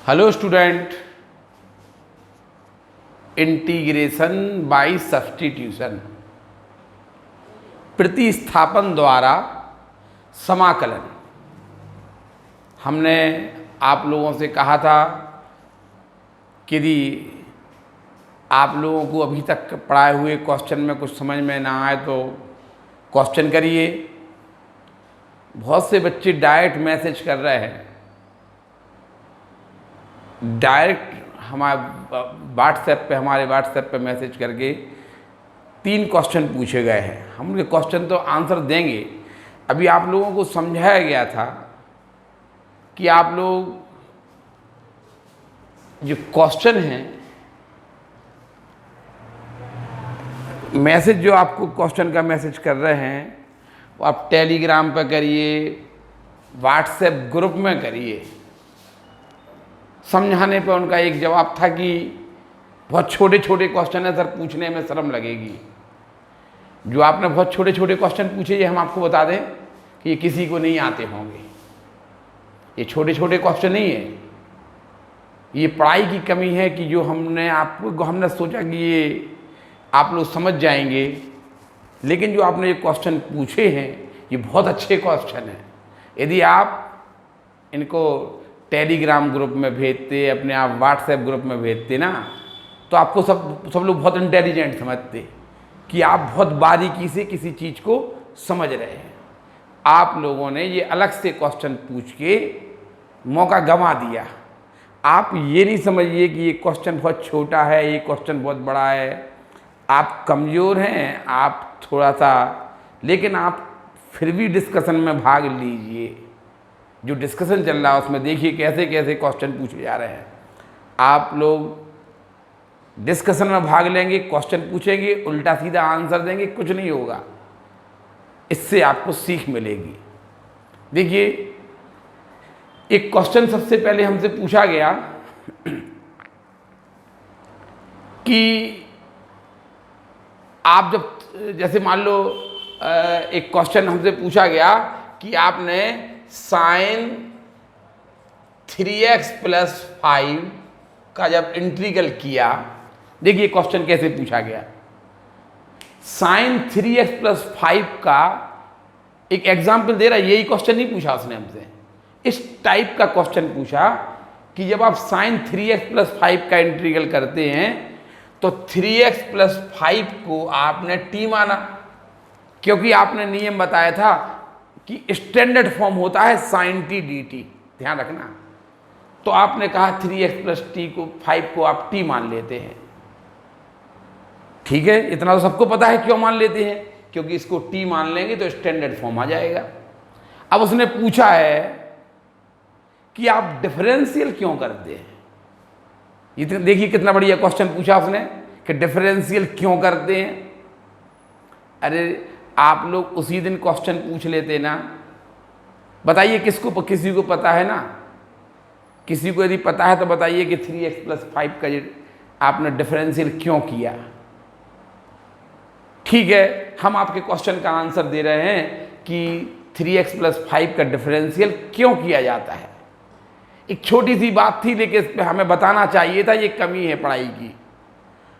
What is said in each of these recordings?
Hello student, integration by substitution, प्रतिस्थापन द्वारा समाकलन। हमने आप लोगों से कहा था कि यदि आप लोगों को अभी तक पढ़ाए हुए क्वेश्चन में कुछ समझ में ना आए तो क्वेश्चन करिए। बहुत से बच्चे डायरेक्ट मैसेज कर रहे हैं, डायरेक्ट हमारे व्हाट्सएप पे मैसेज करके 3 क्वेश्चन पूछे गए हैं। हम उनके क्वेश्चन तो आंसर देंगे। अभी आप लोगों को समझाया गया था कि आप लोग जो क्वेश्चन हैं, मैसेज जो आपको क्वेश्चन का मैसेज कर रहे हैं वो आप टेलीग्राम पर करिए, व्हाट्सएप ग्रुप में करिए। समझाने पर उनका एक जवाब था कि बहुत छोटे छोटे क्वेश्चन है सर, पूछने में शर्म लगेगी। जो आपने बहुत छोटे छोटे क्वेश्चन पूछे, ये हम आपको बता दें कि ये किसी को नहीं आते होंगे। ये छोटे छोटे क्वेश्चन नहीं है, ये पढ़ाई की कमी है कि जो हमने सोचा कि ये आप लोग समझ जाएंगे, लेकिन जो आपने ये क्वेश्चन पूछे हैं ये बहुत अच्छे क्वेश्चन हैं। यदि आप इनको टेलीग्राम ग्रुप में भेजते, अपने आप व्हाट्सएप ग्रुप में भेजते ना, तो आपको सब लोग बहुत इंटेलिजेंट समझते कि आप बहुत बारीकी से किसी चीज़ को समझ रहे हैं। आप लोगों ने ये अलग से क्वेश्चन पूछ के मौका गंवा दिया। आप ये नहीं समझिए कि ये क्वेश्चन बहुत छोटा है, ये क्वेश्चन बहुत बड़ा है। आप कमज़ोर हैं, आप थोड़ा सा, लेकिन आप फिर भी डिस्कशन में भाग लीजिए। जो डिस्कशन चल रहा है उसमें देखिए कैसे कैसे क्वेश्चन पूछे जा रहे हैं। आप लोग डिस्कशन में भाग लेंगे, क्वेश्चन पूछेंगे, उल्टा सीधा आंसर देंगे, कुछ नहीं होगा। इससे आपको सीख मिलेगी। देखिए, एक क्वेश्चन सबसे पहले हमसे पूछा गया कि आप जब, जैसे मान लो एक क्वेश्चन हमसे पूछा गया कि आपने साइन 3x + 5 का जब इंटीग्रल किया। देखिए क्वेश्चन कैसे पूछा गया। साइन 3x + 5 का एक एग्जाम्पल दे रहा है, यही क्वेश्चन नहीं पूछा उसने हमसे। इस टाइप का क्वेश्चन पूछा कि जब आप साइन 3x + 5 का इंटीग्रल करते हैं तो 3x + 5 को आपने t माना, क्योंकि आपने नियम बताया था कि स्टैंडर्ड फॉर्म होता है sin t dt, ध्यान रखना। तो आपने कहा 3x + 5 को आप t मान लेते हैं। ठीक है, इतना तो सबको पता है क्यों मान लेते हैं, क्योंकि इसको t मान लेंगे तो स्टैंडर्ड फॉर्म आ जाएगा। अब उसने पूछा है कि आप डिफरेंशियल क्यों करते हैं। ये देखिए कितना बढ़िया क्वेश्चन पूछा उसने कि डिफरेंशियल क्यों करते हैं। अरे आप लोग उसी दिन क्वेश्चन पूछ लेते ना। बताइए किसी को पता है ना, किसी को यदि पता है तो बताइए कि 3x + 5 का आपने डिफरेंशियल क्यों किया। ठीक है, हम आपके क्वेश्चन का आंसर दे रहे हैं कि 3x + 5 का डिफरेंशियल क्यों किया जाता है। एक छोटी सी बात थी, लेकिन इस पर हमें बताना चाहिए था, ये कमी है पढ़ाई की।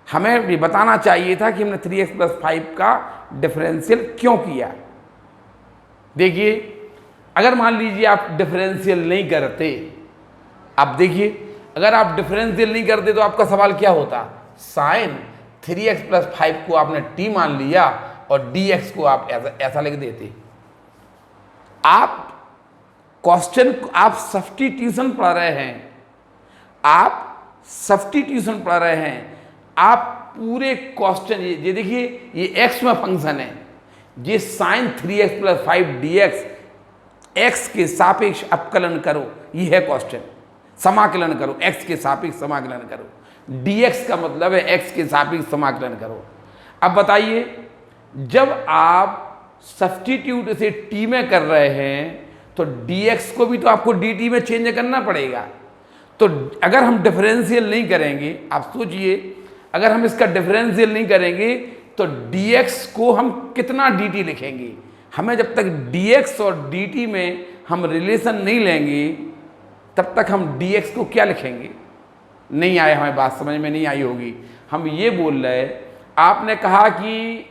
हमें भी बताना चाहिए था कि हमने 3x + 5 का डिफरेंशियल क्यों किया। देखिए, अगर मान लीजिए आप डिफरेंशियल नहीं करते, अब देखिए अगर आप डिफरेंशियल नहीं करते तो आपका सवाल क्या होता। साइन 3x + 5 को आपने t मान लिया और dx को आप ऐसा लिख देते। आप क्वेश्चन, आप सब्स्टिट्यूशन पढ़ रहे हैं, आप पूरे क्वेश्चन, ये देखिए ये x में फंक्शन है, ये साइन 3x + 5 dx, x के सापेक्ष अपकलन करो, ये है क्वेश्चन। समाकलन करो, x के सापेक्ष समाकलन करो। dx का मतलब है x के सापेक्ष समाकलन करो। अब बताइए, जब आप सब्स्टिट्यूट इसे t में कर रहे हैं तो dx को भी तो आपको dt में चेंज करना पड़ेगा। तो अगर हम डिफरेंशियल नहीं करेंगे, आप सोचिए, अगर हम इसका डिफरेंशियल नहीं करेंगे तो dx को हम कितना dt लिखेंगे। हमें जब तक dx और dt में हम रिलेशन नहीं लेंगे तब तक हम dx को क्या लिखेंगे। नहीं आया, हमें बात समझ में नहीं आई होगी। हम ये बोल रहे, आपने कहा कि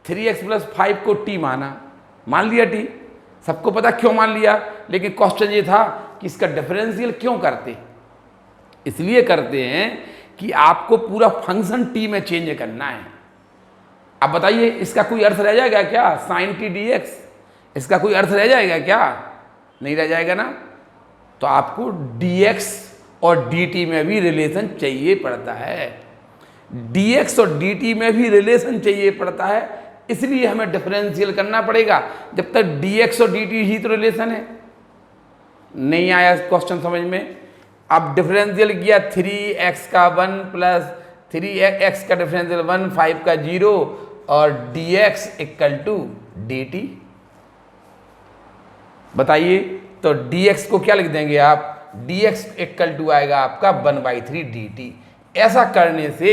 3x + 5 को t माना, मान लिया t, सबको पता क्यों मान लिया, लेकिन क्वेश्चन ये था कि इसका डिफरेंशियल क्यों करते। इसलिए करते हैं कि आपको पूरा फंक्शन t में चेंज करना है। अब बताइए इसका कोई अर्थ रह जाएगा क्या, sin t dx, इसका कोई अर्थ रह जाएगा क्या, नहीं रह जाएगा ना। तो आपको dx और dt में भी रिलेशन चाहिए पड़ता है, dx और dt में भी रिलेशन चाहिए पड़ता है, इसलिए हमें डिफरेंशियल करना पड़ेगा। जब तक dx और dt ही तो रिलेशन है। नहीं आया क्वेश्चन समझ में। अब डिफरेंशियल किया 3x का 1 प्लस 3x का डिफरेंशियल 1, 5 का 0 और dx = dt। बताइए तो dx को क्या लिख देंगे आप, dx = आएगा आपका 1/3 dt। ऐसा करने से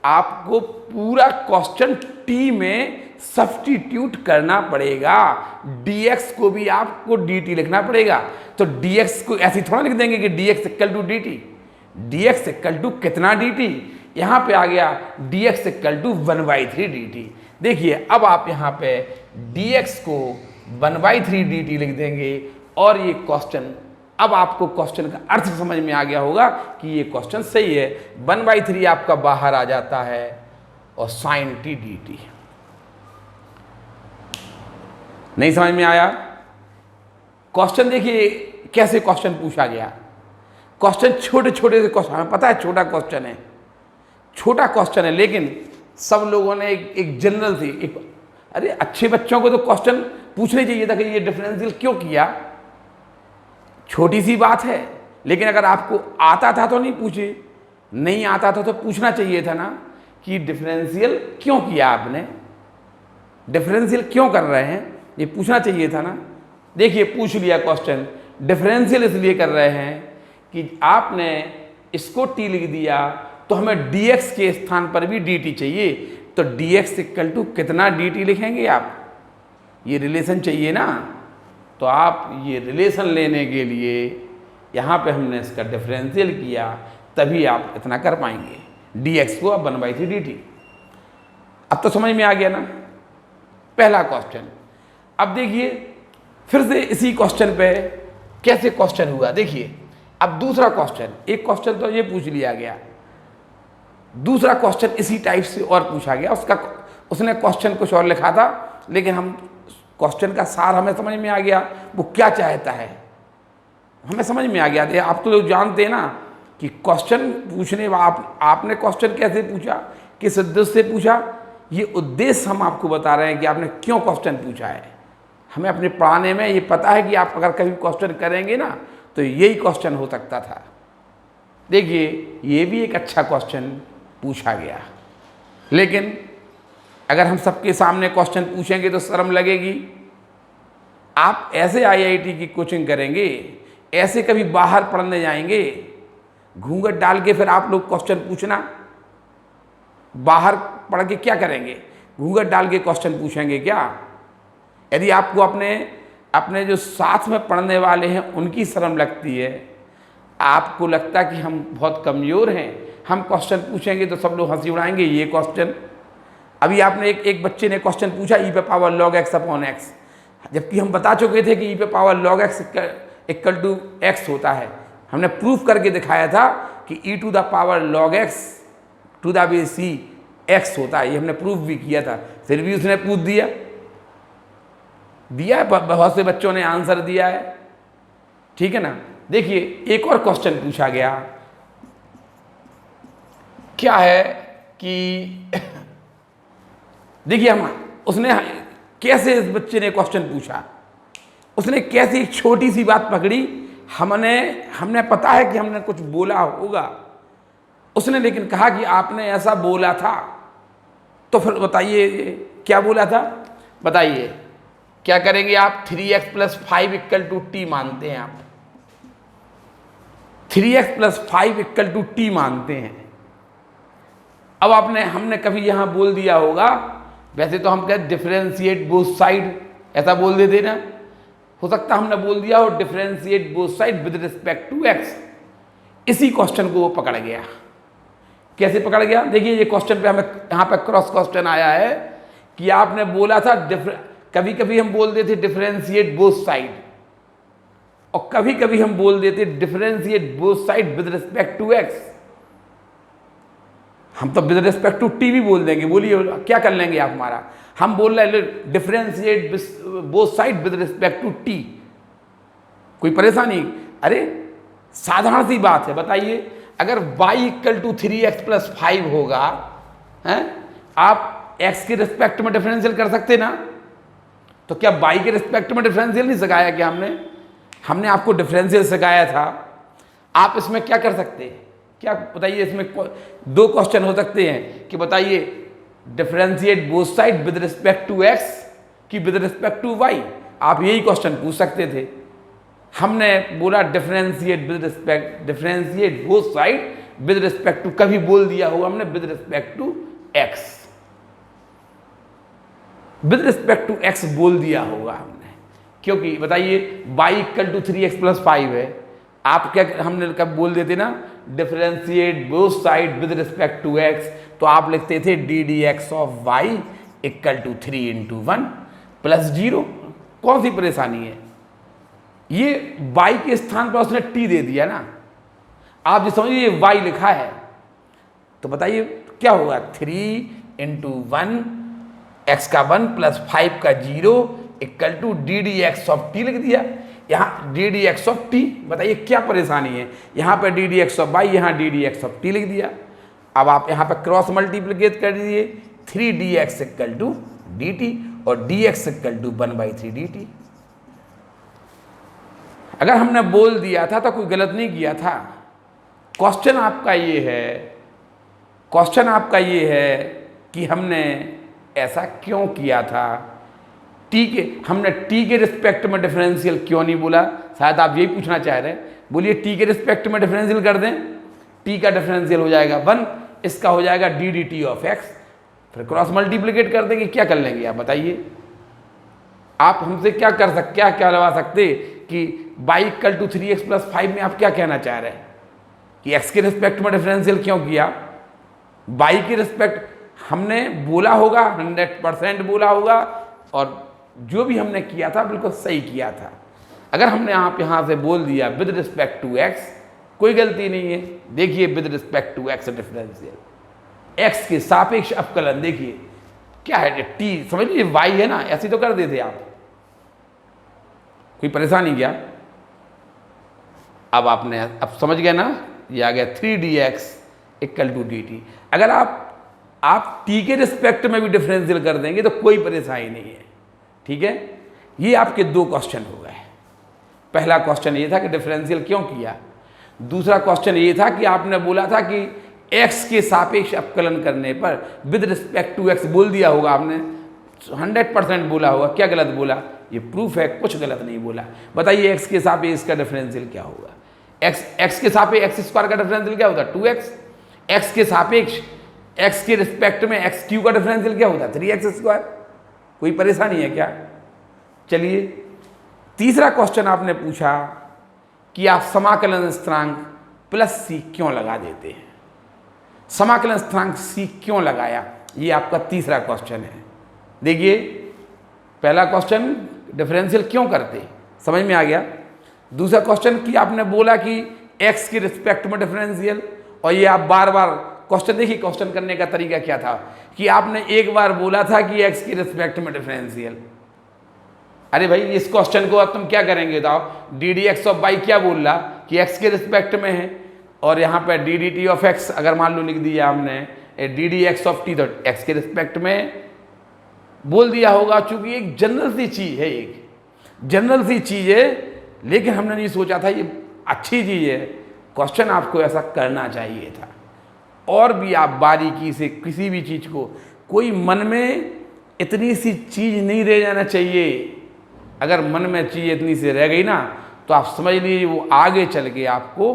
आपको पूरा क्वेश्चन t में सब्स्टिट्यूट करना पड़ेगा, dx को भी आपको dt लिखना पड़ेगा। तो dx को ऐसे थोड़ा लिख देंगे कि dx = dt, dx = कितना dt, यहाँ पे आ गया dx = 1/3 dt। देखिए अब आप यहाँ पे dx को 1/3 dt लिख देंगे और ये क्वेश्चन, अब आपको क्वेश्चन का अर्थ समझ में आ गया होगा कि ये क्वेश्चन सही है। 1/3 आपका बाहर आ जाता है और sin t dt। नहीं समझ में आया क्वेश्चन। देखिए कैसे क्वेश्चन पूछा गया। क्वेश्चन छोटे छोटे से क्वेश्चन, हमें पता है छोटा क्वेश्चन है, छोटा क्वेश्चन है, लेकिन सब लोगों ने एक जनरल थी, अरे अच्छे बच्चों को तो क्वेश्चन पूछने चाहिए था कि ये डिफरेंशियल क्यों किया। छोटी सी बात है, लेकिन अगर आपको आता था तो नहीं पूछे, नहीं आता था तो पूछना चाहिए था ना कि डिफरेंशियल क्यों किया आपने, डिफरेंशियल क्यों कर रहे हैं, ये पूछना चाहिए था ना। देखिए पूछ लिया क्वेश्चन, डिफरेंशियल इसलिए कर रहे हैं कि आपने इसको t लिख दिया तो हमें dx के स्थान पर भी dt चाहिए, तो dx = कितना dt लिखेंगे आप, ये रिलेशन चाहिए ना। तो आप ये रिलेशन लेने के लिए यहाँ पे हमने इसका डिफरेंशियल किया, तभी आप इतना कर पाएंगे, dx को अब 1/3 dt। अब तो समझ में आ गया ना पहला क्वेश्चन। अब देखिए फिर से इसी क्वेश्चन पे कैसे क्वेश्चन हुआ। देखिए अब दूसरा क्वेश्चन, एक क्वेश्चन तो ये पूछ लिया गया, दूसरा क्वेश्चन इसी टाइप से और पूछा गया। उसने क्वेश्चन कुछ और लिखा था, लेकिन हम क्वेश्चन का सार हमें समझ में आ गया, वो क्या चाहता है हमें समझ में आ गया। आप तो लोग जानते हैं ना कि क्वेश्चन पूछने आपने क्वेश्चन कैसे पूछा, किस उद्देश्य से पूछा, ये उद्देश्य हम आपको बता रहे हैं कि आपने क्यों क्वेश्चन पूछा है। हमें अपने पढ़ाने में ये पता है कि आप अगर कभी क्वेश्चन करेंगे ना तो यही क्वेश्चन हो सकता था। देखिए ये भी एक अच्छा क्वेश्चन पूछा गया, लेकिन अगर हम सबके सामने क्वेश्चन पूछेंगे तो शर्म लगेगी। आप ऐसे IIT की कोचिंग करेंगे, ऐसे कभी बाहर पढ़ने जाएंगे, घूंघट डाल के फिर आप लोग क्वेश्चन पूछना, बाहर पढ़ के क्या करेंगे, घूंघट डाल के क्वेश्चन पूछेंगे क्या। यदि आपको अपने जो साथ में पढ़ने वाले हैं उनकी शर्म लगती है, आपको लगता है कि हम बहुत कमज़ोर हैं, हम क्वेश्चन पूछेंगे तो सब लोग हंसी उड़ाएंगे, ये क्वेश्चन। अभी आपने एक बच्चे ने क्वेश्चन पूछा e log x/x, जबकि हम बता चुके थे कि e log x = x होता है। हमने प्रूफ करके दिखाया था कि e log x x होता है, ये हमने प्रूफ भी किया था, फिर भी उसने पूछ दिया है, बहुत से बच्चों ने आंसर दिया है, ठीक है ना। देखिए एक और क्वेश्चन पूछा गया, क्या है कि देखिए उसने कैसे, इस बच्चे ने क्वेश्चन पूछा, उसने कैसे एक छोटी सी बात पकड़ी, हमने पता है कि हमने कुछ बोला होगा, उसने लेकिन कहा कि आपने ऐसा बोला था। तो फिर बताइए क्या बोला था, बताइए क्या करेंगे आप। 3x + 5 = t मानते हैं आप, 3x + 5 = t मानते हैं। अब हमने कभी यहां बोल दिया होगा, वैसे तो हम कहते डिफरेंशिएट बोथ साइड, ऐसा बोल देते ना, हो सकता हमने बोल दिया हो differentiate both side with respect to X. इसी क्वेश्चन को वो पकड़ गया। कैसे पकड़ गया? देखिए ये क्वेश्चन पे हमें यहाँ पे क्रॉस क्वेश्चन आया है कि आपने बोला था कभी कभी हम बोल देते डिफरेंशिएट बोथ साइड, और कभी कभी हम बोल देते differentiate both side with respect to x. हम तो विद रिस्पेक्ट टू टी भी बोल देंगे, बोलिए क्या कर लेंगे आप हमारा। हम बोल रहे हैं differentiate both side with respect to t, कोई परेशानी? अरे साधारण सी बात है, बताइए अगर y equal to 3x plus 5 होगा, हैं आप x के रिस्पेक्ट में डिफरेंशियल कर सकते ना? तो क्या y के रिस्पेक्ट में डिफरेंशियल नहीं सिखाया क्या हमने आपको डिफरेंशियल सिखाया था। आप इसमें क्या कर सकते हैं, क्या बताइए? इसमें दो क्वेश्चन हो सकते हैं कि बताइए differentiate both side with respect to x कि विद रिस्पेक्ट टू y। आप यही क्वेश्चन पूछ सकते थे। हमने बोला differentiate both side with respect to, कभी बोल दिया होगा हमने with respect to x, with respect to x बोल दिया होगा हमने, क्योंकि बताइए y equal to 3x plus 5 है। आप क्या हमने कब बोल देते ना differentiate both side with respect to x, तो आप लिखते थे d d x of y equal to 3 into 1 plus 0। कौन सी परेशानी है? ये y के स्थान पर उसने t दे दिया ना, आप जो समझिए ये y लिखा है, तो बताइए क्या होगा? 3 इंटू 1 x का 1 प्लस 5 का 0 equal to d d x of t लिख दिया। यहाँ d d x of t, बताइए क्या परेशानी है? यहाँ पे d d x of y, यहाँ d d x of t लिख दिया। अब आप यहाँ पे क्रॉस मल्टीप्लिकेट कर दीजिए, 3 d x equal to d t और d x equal to 1/3 d t. अगर हमने बोल दिया था तो कोई गलत नहीं किया था। क्वेश्चन आपका ये है कि हमने ऐसा क्यों किया था, हमने टी के रिस्पेक्ट में डिफरेंशियल क्यों नहीं बोला? शायद आप यही पूछना चाह रहे हैं। बोलिए टी के रिस्पेक्ट में डिफरेंशियल कर दें, टी का डिफरेंशियल हो जाएगा 1, इसका हो जाएगा D D T of x, फिर क्रॉस मल्टीप्लिकेट कर देंगे। क्या कर लेंगे आप बताइए? आप हमसे क्या लगा सकते कि y equal to 3x plus 5 में आप क्या कहना चाह रहे हैं कि x के रिस्पेक्ट में डिफरेंशियल क्यों किया? y के रिस्पेक्ट हमने बोला होगा, 100% बोला होगा, और जो भी हमने किया था बिल्कुल सही किया था। अगर हमने आप यहाँ से बोल दिया विद रिस्पेक्ट टू x, कोई गलती नहीं है। देखिए with respect to x differential, x के सापेक्ष अवकलन, देखिए क्या है t, समझ लीजिए y है ना, ऐसे तो कर देते आप, कोई परेशानी क्या? अब समझ गए ना, ये आ गया 3dx इक्वल टू dt। अगर आप t के रिस्पेक्ट में भी डिफरेंशियल कर देंगे तो कोई परेशानी नहीं है, ठीक है। ये आपके दो क्वेश्चन हो गए। पहला क्वेश्चन ये था कि डिफरेंशियल क्यों किया, दूसरा क्वेश्चन ये था कि आपने बोला था कि x के सापेक्ष अवकलन करने पर विद रिस्पेक्ट टू x बोल दिया होगा, आपने 100% बोला होगा। क्या गलत बोला? ये प्रूफ है, कुछ गलत नहीं बोला। बताइए x के सापेक्ष का डिफरेंशियल क्या होगा? x के सापेक्ष एक्स स्क्वायर का डिफरेंशियल क्या होता है? 2x। x के सापेक्ष x के रिस्पेक्ट में एक्स क्यू का डिफरेंशियल क्या होता है? 3x square. कोई परेशानी है क्या? चलिए तीसरा क्वेश्चन आपने पूछा कि आप समाकलन स्थिरांक प्लस c क्यों लगा देते हैं। समाकलन स्थिरांक c क्यों लगाया, ये आपका तीसरा क्वेश्चन है। देखिए पहला क्वेश्चन डिफरेंशियल क्यों करते, समझ में आ गया। दूसरा क्वेश्चन कि आपने बोला कि x के रिस्पेक्ट में डिफरेंशियल, और ये आप बार बार क्वेश्चन, देखिए क्वेश्चन करने का तरीका क्या था कि आपने एक बार बोला था कि x के रिस्पेक्ट में डिफरेंशियल। अरे भाई इस क्वेश्चन को अब तुम क्या करेंगे बताओ? D d x of y क्या बोल रहा कि x के रिस्पेक्ट में है, और यहाँ पे d D T of x अगर मान लो लिख दिया हमने d d x of T, तो x के रिस्पेक्ट में बोल दिया होगा। चूंकि एक जनरल सी चीज़ है, एक जनरल सी चीज़ है, लेकिन हमने नहीं सोचा था ये अच्छी चीज़ है। क्वेश्चन आपको ऐसा करना चाहिए था। और भी आप बारीकी से किसी भी चीज़ को, कोई मन में इतनी सी चीज़ नहीं रह जाना चाहिए। अगर मन में चीज़ इतनी सी रह गई ना, तो आप समझ लीजिए वो आगे चल के आपको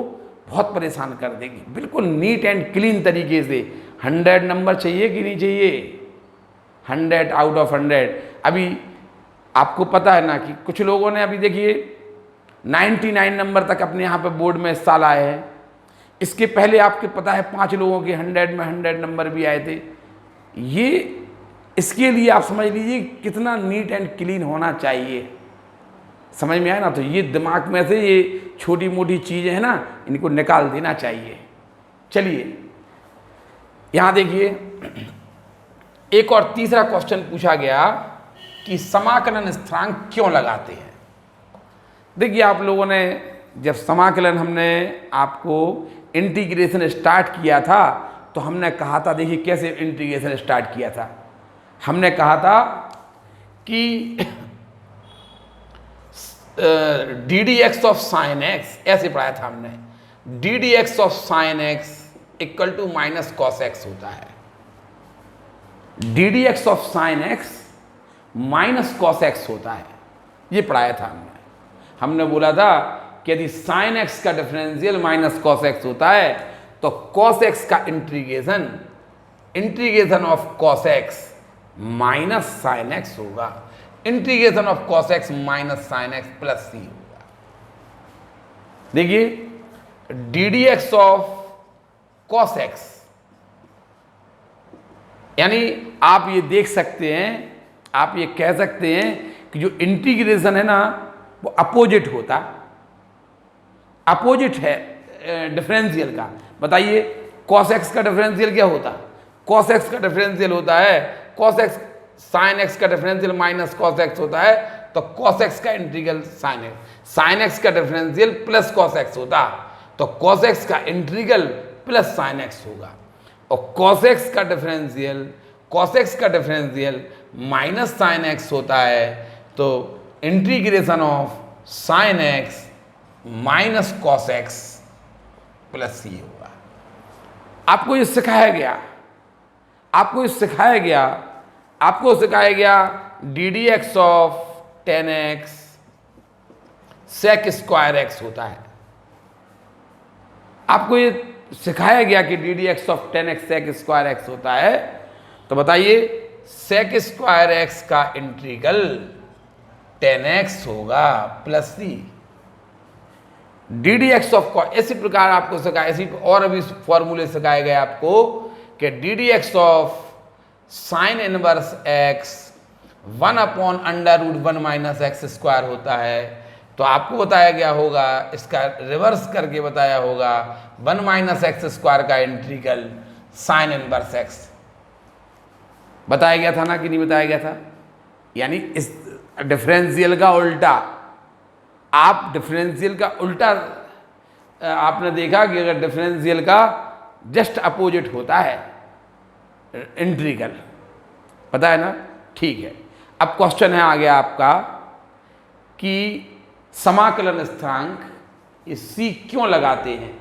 बहुत परेशान कर देगी। बिल्कुल नीट एंड क्लीन तरीके से 100 नंबर चाहिए कि नहीं चाहिए? 100 आउट ऑफ 100। अभी आपको पता है ना कि कुछ लोगों ने अभी देखिए 99 नंबर तक अपने यहाँ पे बोर्ड में इस साल आए हैं। इसके पहले आपको पता है 5 लोगों के 100 में 100 नंबर भी आए थे। ये इसके लिए आप समझ लीजिए कितना नीट एंड क्लीन होना चाहिए। समझ में आया ना? तो ये दिमाग में से ये छोटी मोटी चीज़ें हैं ना, इनको निकाल देना चाहिए। चलिए यहाँ देखिए, एक और तीसरा क्वेश्चन पूछा गया कि समाकलन स्थिरांक क्यों लगाते हैं। देखिए आप लोगों ने जब समाकलन हमने आपको इंटीग्रेशन स्टार्ट किया था तो हमने कहा था, देखिए कैसे इंटीग्रेशन स्टार्ट किया था। हमने कहा था कि d d x of sine x, ऐसे पढ़ाया था हमने, d d x of sine x equal to minus cos x होता है। D d x of sine x minus cos x होता है, ये पढ़ाया था हमने। हमने बोला था कि यदि साइन एक्स का डिफरेंशियल माइनस कॉस एक्स होता है तो कॉस एक्स का integration of cos x minus sine x होगा। Integration of cos x minus sine x plus c होगा। देखिए d d x of cos x, यानी आप ये देख सकते हैं, आप ये कह सकते हैं कि जो इंटीग्रेशन है ना वो अपोजिट होता, अपोजिट है डिफरेंशियल का। बताइए कॉस एक्स का डिफरेंशियल क्या होता? कॉस एक्स का डिफरेंशियल होता है कॉस एक्स, साइन एक्स का डिफरेंशियल माइनस कॉस एक्स होता है, तो कॉस एक्स का integral sine x, sine x का डिफरेंशियल प्लस कॉस एक्स होता तो कॉस एक्स का इंटीग्रल प्लस साइन एक्स होगा। और कॉस एक्स का डिफरेंशियल माइनस साइन एक्स होता है तो integration of sine x minus cos x plus c होगा। आपको ये सिखाया गया, आपको सिखाया गया d d x of tan x sec square x होता है। आपको ये सिखाया गया कि d d x of tan x sec square x होता है, तो बताइए सेक स्क्वायर एक्स का इंटीग्रल टेन एक्स होगा plus c. D d x of, इसी प्रकार आपको सिखाया, इसी और अभी फॉर्मूले सिखाए गए आपको कि d d x of sine inverse x 1/√1 minus x square होता है। तो आपको बताया गया होगा, इसका रिवर्स करके बताया होगा 1 माइनस एक्स स्क्वायर का इंटीग्रल साइन इनवर्स एक्स। बताया गया था ना कि नहीं बताया गया था? यानी इस डिफरेंशियल का उल्टा, आप डिफरेंशियल का उल्टा आपने देखा कि अगर डिफरेंशियल का जस्ट अपोजिट होता है इंटीग्रल, पता है ना? ठीक है। अब क्वेश्चन है आगे आपका कि समाकलन स्थिरांक ये सी क्यों लगाते हैं।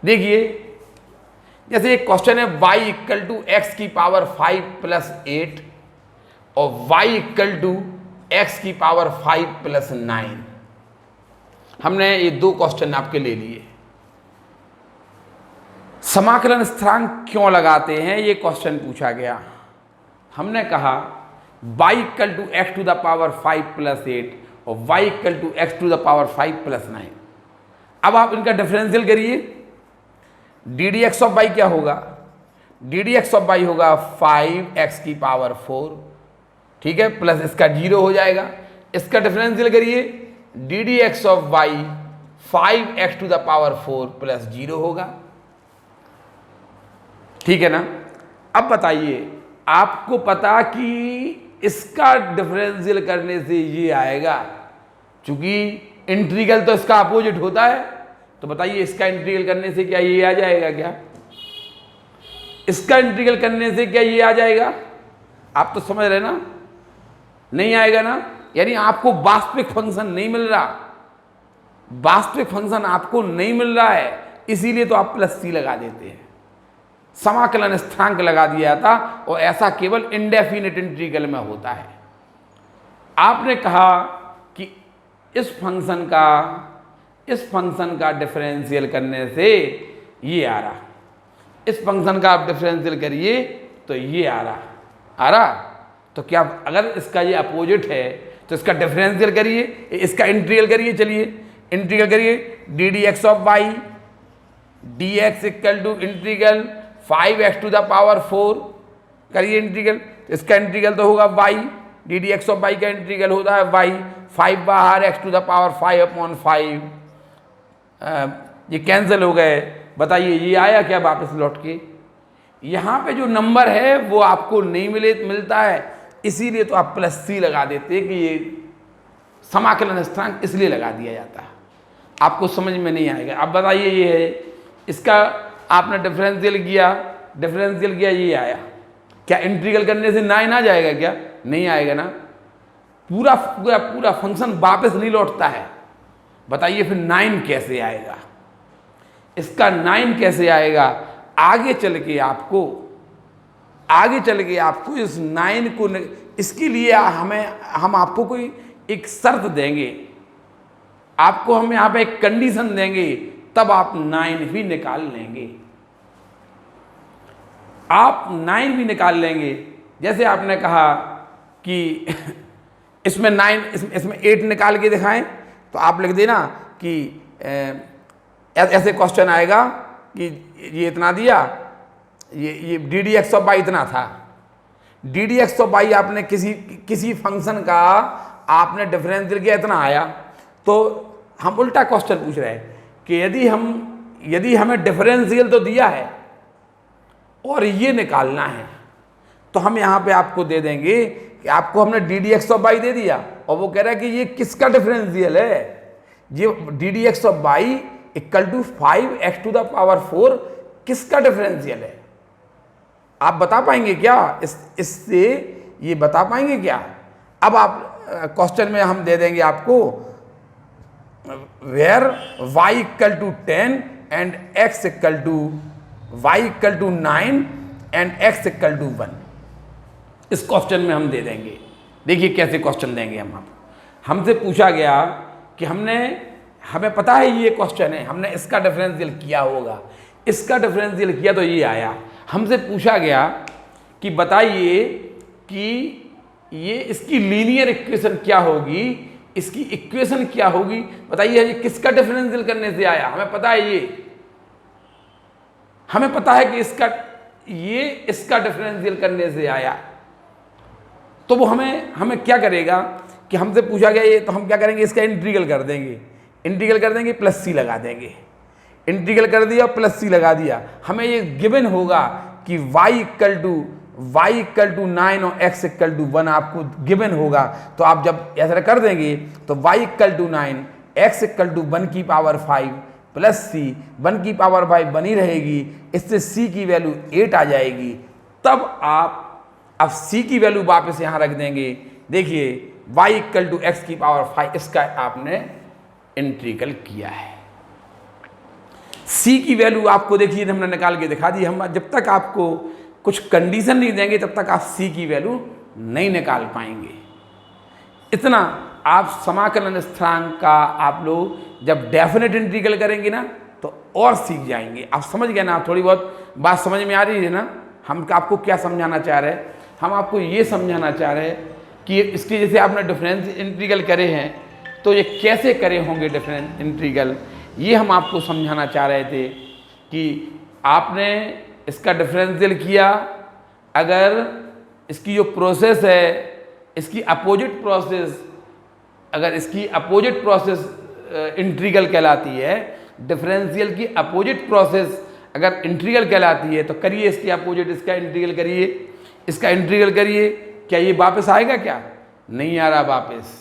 देखिए जैसे एक क्वेश्चन है y इक्वल टू एक्स की पावर 5 प्लस 8 और y इक्वल टू एक्स की पावर 5 प्लस 9। हमने ये दो क्वेश्चन आपके ले लिए। समाकलन स्थिरांक क्यों लगाते हैं ये क्वेश्चन पूछा गया। हमने कहा y equal to x to the power 5 plus 8 और y equal to x to the power 5 plus 9। अब आप इनका डिफरेंशियल करिए। D d x of y क्या होगा? D d x of y होगा 5x की पावर 4, ठीक है, प्लस इसका 0 हो जाएगा। इसका डिफरेंशियल करिए, d d x of y 5x to the power 4 plus 0 होगा, ठीक है ना। अब बताइए, आपको पता कि इसका डिफरेंशियल करने से ये आएगा, चूंकि इंटीग्रल तो इसका अपोजिट होता है, तो बताइए इसका इंटीग्रल करने से क्या ये आ जाएगा? क्या इसका इंटीग्रल करने से क्या ये आ जाएगा? आप तो समझ रहे ना? नहीं आएगा ना। यानी आपको वास्तविक फंक्शन नहीं मिल रहा, वास्तविक फंक्शन आपको नहीं मिल रहा है, इसीलिए तो आप प्लस सी लगा देते हैं, समाकलन स्थिरांक लगा दिया था। और ऐसा केवल इंडेफिनिट इंटीग्रल में होता है। आपने कहा कि इस फंक्शन का डिफरेंशियल करने से ये आ रहा, इस फंक्शन का आप डिफरेंशियल करिए तो ये आ रहा। तो क्या अगर इसका ये अपोजिट है तो इसका डिफरेंशियल करिए, इसका इंटीग्रल करिए। चलिए इंटीग्रल करिए, d d x of y d x equal to integral 5x to the power 4 करिए इंटीग्रल। तो इसका इंटीग्रल तो होगा y, d d x of y का इंटीग्रल होता है y, 5 बाहर x टू द पावर 5/5, ये कैंसिल हो गए। बताइए ये आया क्या वापस लौट के? यहाँ पे जो नंबर है वो आपको नहीं मिलता है, इसीलिए तो आप प्लस सी लगा देते कि ये समाकलन स्थिरांक इसलिए लगा दिया जाता है। आपको समझ में नहीं आएगा। अब बताइए ये है, इसका आपने डिफरेंशियल किया ये आया, क्या इंटीग्रल करने से 9 आ जाएगा क्या? नहीं आएगा ना, पूरा पूरा पूरा फंक्शन वापस नहीं लौटता है। बताइए फिर 9 कैसे आएगा? इसका 9 कैसे आएगा? आगे चल के आपको इस 9 को, इसके लिए हम आपको कोई एक शर्त देंगे, आपको हम यहाँ पे एक कंडीशन देंगे, तब आप 9 भी निकाल लेंगे। आप 9 भी निकाल लेंगे। जैसे आपने कहा कि इसमें 9, इसमें 8 निकाल के दिखाएं, तो आप लिख देना कि ऐसे क्वेश्चन आएगा कि ये इतना दिया, ये d d x of y इतना था। D d x of y आपने किसी फंक्शन का आपने डिफरेंशियल किया, इतना आया। तो हम उल्टा क्वेश्चन पूछ रहे हैं कि यदि हमें डिफरेंशियल तो दिया है और ये निकालना है, तो हम यहाँ पे आपको दे देंगे कि आपको हमने d d x of why they दिया और वो कह रहा है कि ये किसका डिफरेंशियल है? ये d d x of y equal to 5x to the power 4 किसका डिफरेंशियल है? आप बता पाएंगे क्या? इससे ये बता पाएंगे क्या? अब आप क्वेश्चन में हम दे देंगे आपको where y equal to 10 and x equal to 9 and x equal to 1। इस क्वेश्चन में हम दे देंगे। देखिए कैसे क्वेश्चन देंगे हम आपको। हमसे पूछा गया कि हमें पता है ये क्वेश्चन है, हमने इसका डिफरेंशियल किया होगा, इसका डिफरेंशियल किया तो ये आया। हमसे पूछा गया कि बताइए कि ये इसकी लीनियर इक्वेशन क्या होगी, इसकी इक्वेशन क्या होगी, बताइए ये किसका डिफरेंशियल करने से आया? हमें पता है हमें पता है कि इसका डिफरेंशियल करने से आया। तो वो हमें क्या करेगा कि हमसे पूछा गया ये, तो हम क्या करेंगे, इसका इंटीग्रल कर देंगे, प्लस सी लगा देंगे। इंटीग्रल कर दिया प्लस सी लगा दिया, हमें ये गिवन होगा कि y इक्वल टू 9 और x इक्वल टू 1 आपको गिवन होगा। तो आप जब ऐसा कर देंगे तो y equal to 9, x equal to 1 की पावर 5 प्लस c, 1 की पावर 5 बनी रहेगी, इससे c की वैल्यू 8 आ जाएगी। तब आप अब c की वैल्यू वापस यहाँ रख देंगे। देखिए y इक्वल टू x की पावर 5, इसका आपने इंटीग्रल किया है। c की वैल्यू आपको देखिए हमने निकाल के दिखा दी। हम जब तक आपको कुछ कंडीशन नहीं देंगे तब तक आप c की वैल्यू नहीं निकाल पाएंगे। इतना आप समाकलन स्थिरांक का आप लोग जब डेफिनेट इंटीग्रल करेंगे ना तो और सीख जाएंगे। आप समझ गए ना? थोड़ी बहुत बात समझ में आ रही है ना? हम आपको क्या समझाना चाह रहे हैं? हम आपको ये समझाना चाह रहे हैं कि इसके जैसे आपने डिफरेंस इंटीग्रल करे हैं तो ये कैसे करे होंगे डिफरेंस इंटीग्रल, ये हम आपको समझाना चाह रहे थे कि आपने इसका डिफरेंशियल किया, अगर इसकी जो प्रोसेस है इसकी अपोजिट प्रोसेस, अगर इसकी अपोजिट प्रोसेस इंटीग्रल कहलाती है, डिफरेंशियल की अपोजिट प्रोसेस अगर इंटीग्रल कहलाती है, तो करिए इसकी अपोजिट, इसका इंटीग्रल करिए, इसका इंटीग्रल करिए। क्या ये वापस आएगा? क्या नहीं आ रहा वापस।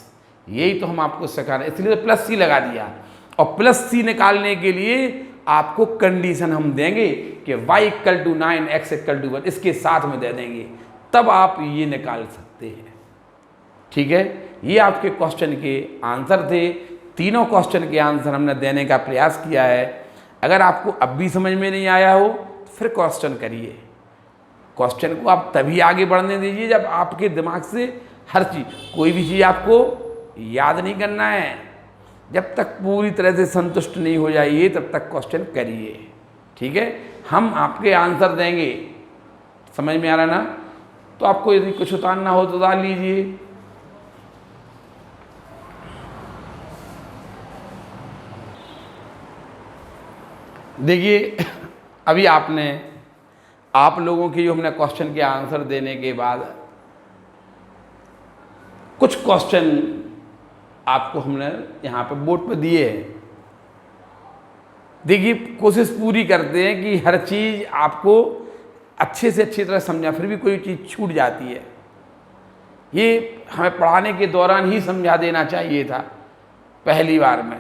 यही तो हम आपको सिखा रहे हैं, इसलिए तो प्लस सी लगा दिया। और प्लस सी निकालने के लिए आपको कंडीशन हम देंगे कि y equal to 9, x equal to 1 इसके साथ में दे देंगे, तब आप ये निकाल सकते हैं। ठीक है, ये आपके क्वेश्चन के आंसर थे। तीनों क्वेश्चन के आंसर हमने देने का प्रयास किया है। अगर आपको अब भी समझ में नहीं आया हो तो फिर क्वेश्चन करिए। क्वेश्चन को आप तभी आगे बढ़ने दीजिए जब आपके दिमाग से हर चीज़, कोई भी चीज़ आपको याद नहीं करना है। जब तक पूरी तरह से संतुष्ट नहीं हो जाइए तब तक क्वेश्चन करिए। ठीक है, हम आपके आंसर देंगे। समझ में आ रहा ना? तो आपको यदि कुछ उतारना हो तो उतार लीजिए। देखिए, अभी आप लोगों के जो हमने क्वेश्चन के आंसर देने के बाद कुछ क्वेश्चन आपको हमने यहाँ पे बोर्ड पे दिए हैं। देखिए, कोशिश पूरी करते हैं कि हर चीज़ आपको अच्छे से अच्छी तरह समझा, फिर भी कोई चीज़ छूट जाती है। ये हमें पढ़ाने के दौरान ही समझा देना चाहिए था पहली बार में,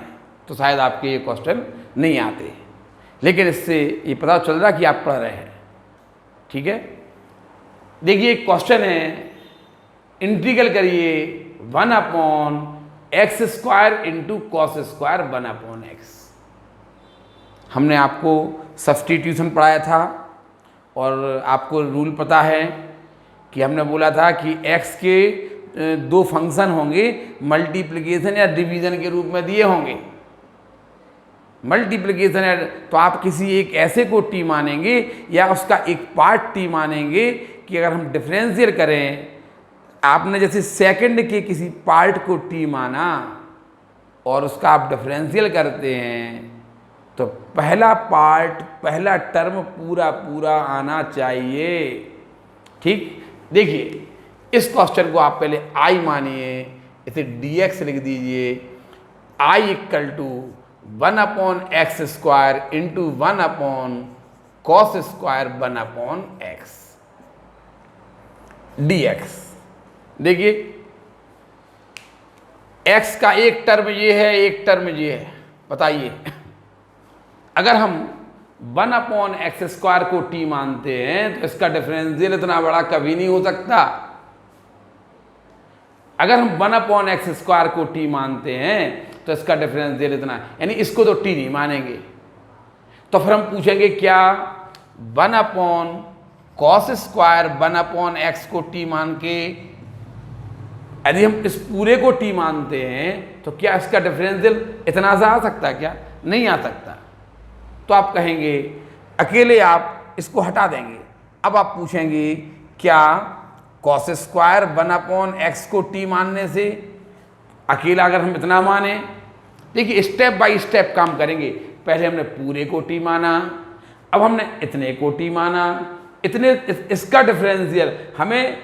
तो शायद आपके ये क्वेश्चन नहीं आते, लेकिन इससे ये पता चल रहा कि आप पढ़ रहे हैं। ठीक है, देखिए एक क्वेश्चन है, इंटीग्रल करिए 1/x² into cos square 1/x। हमने आपको सब्स्टिट्यूशन पढ़ाया था और आपको रूल पता है कि हमने बोला था कि x के दो फंक्शन होंगे, मल्टीप्लिकेशन या डिवीज़न के रूप में दिए होंगे। मल्टीप्लिकेशन है तो आप किसी एक ऐसे को t मानेंगे या उसका एक पार्ट t मानेंगे कि अगर हम डिफरेंशियल करें, आपने जैसे सेकंड के किसी पार्ट को t माना और उसका आप डिफरेंशियल करते हैं तो पहला पार्ट, पहला टर्म पूरा पूरा आना चाहिए। ठीक, देखिए इस क्वेश्चन को आप पहले i मानिए, इसे dx लिख दीजिए। i equal to 1/x² into 1/cos² 1/x dx। देखिए x का एक टर्म ये है, एक टर्म ये है, बताइए अगर हम 1/x² को t मानते हैं तो इसका डिफरेंशियल इतना बड़ा कभी नहीं हो सकता। अगर हम 1/x² को t मानते हैं तो इसका डिफरेंशियल इतना, यानी इसको तो t नहीं मानेंगे, तो फिर हम पूछेंगे क्या 1/cos² 1/x को t मान के, यदि हम इस पूरे को t मानते हैं तो क्या इसका डिफरेंशियल इतना सा आ सकता है? क्या नहीं आ सकता। तो आप कहेंगे, अकेले आप इसको हटा देंगे। अब आप पूछेंगे क्या cos² 1/x को t मानने से अकेला अगर हम इतना माने, देखिए स्टेप बाय स्टेप काम करेंगे। पहले हमने पूरे को t माना, अब हमने इतने को t माना, इतने इसका डिफरेंशियल हमें,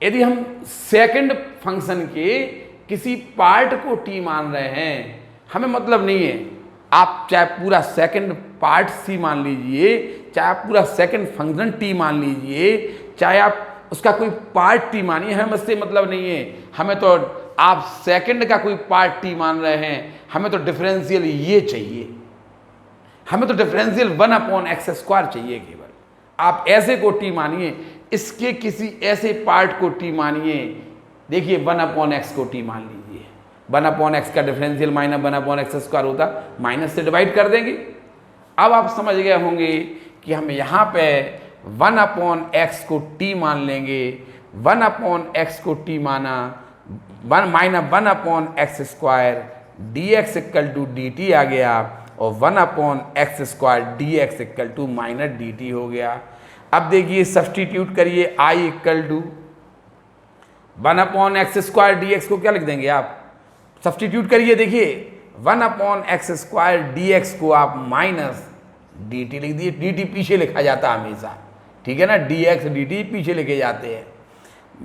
यदि हम सेकंड फंक्शन के किसी पार्ट को t मान रहे हैं, हमें मतलब नहीं है आप चाहे पूरा सेकंड पार्ट c मान लीजिए, चाहे आप पूरा सेकंड फंक्शन t मान लीजिए, चाहे आप उसका कोई पार्ट t मानिए, हमें इससे मतलब नहीं है। हमें तो आप सेकंड का कोई पार्ट t मान रहे हैं, हमें तो डिफरेंशियल ये चाहिए, हमें तो डिफरेंशियल 1/x² चाहिए केवल। आप ऐसे को t मानिए, इसके किसी ऐसे पार्ट को t मानिए। देखिए 1/x को t मान लीजिए, 1/x का डिफरेंशियल माइनस 1/x² होता, माइनस से डिवाइड कर देंगे। अब आप समझ गए होंगे कि हम यहाँ पे 1/x को t मान लेंगे, 1/x को t माना, minus 1/x² dx equal to dt आ गया, और 1/x² dx equal to minus dt हो गया। अब देखिए सब्सटीट्यूट करिए, i equal to 1/x² dx को क्या लिख देंगे आप, सब्सटीट्यूट करिए। देखिए 1/x² dx को आप माइनस dt लिख दिए, dt पीछे लिखा जाता है हमेशा, ठीक है ना, dx dt पीछे लिखे जाते हैं।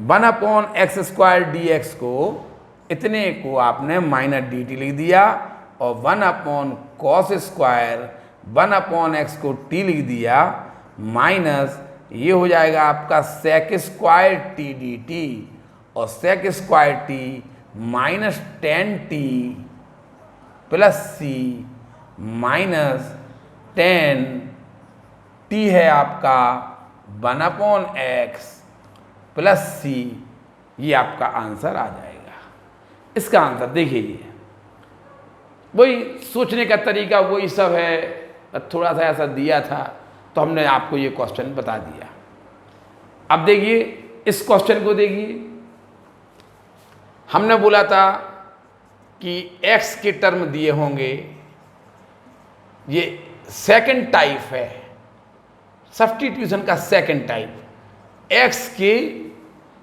1/x² dx को, इतने को आपने माइनस dt लिख दिया, और 1/cos² 1/x को t लिख दिया, माइनस ये हो जाएगा आपका sec² t dt, और sec² t minus 10t plus c minus 10t है आपका 1/x प्लस c, ये आपका आंसर आ जाएगा। इसका आंसर देखिए, ये वही सोचने का तरीका वही सब है, थोड़ा सा ऐसा दिया था तो हमने आपको ये क्वेश्चन बता दिया। अब देखिए इस क्वेश्चन को देखिए, हमने बोला था कि x के टर्म दिए होंगे, ये सेकंड टाइप है, सब्स्टिट्यूशन का सेकंड टाइप। x के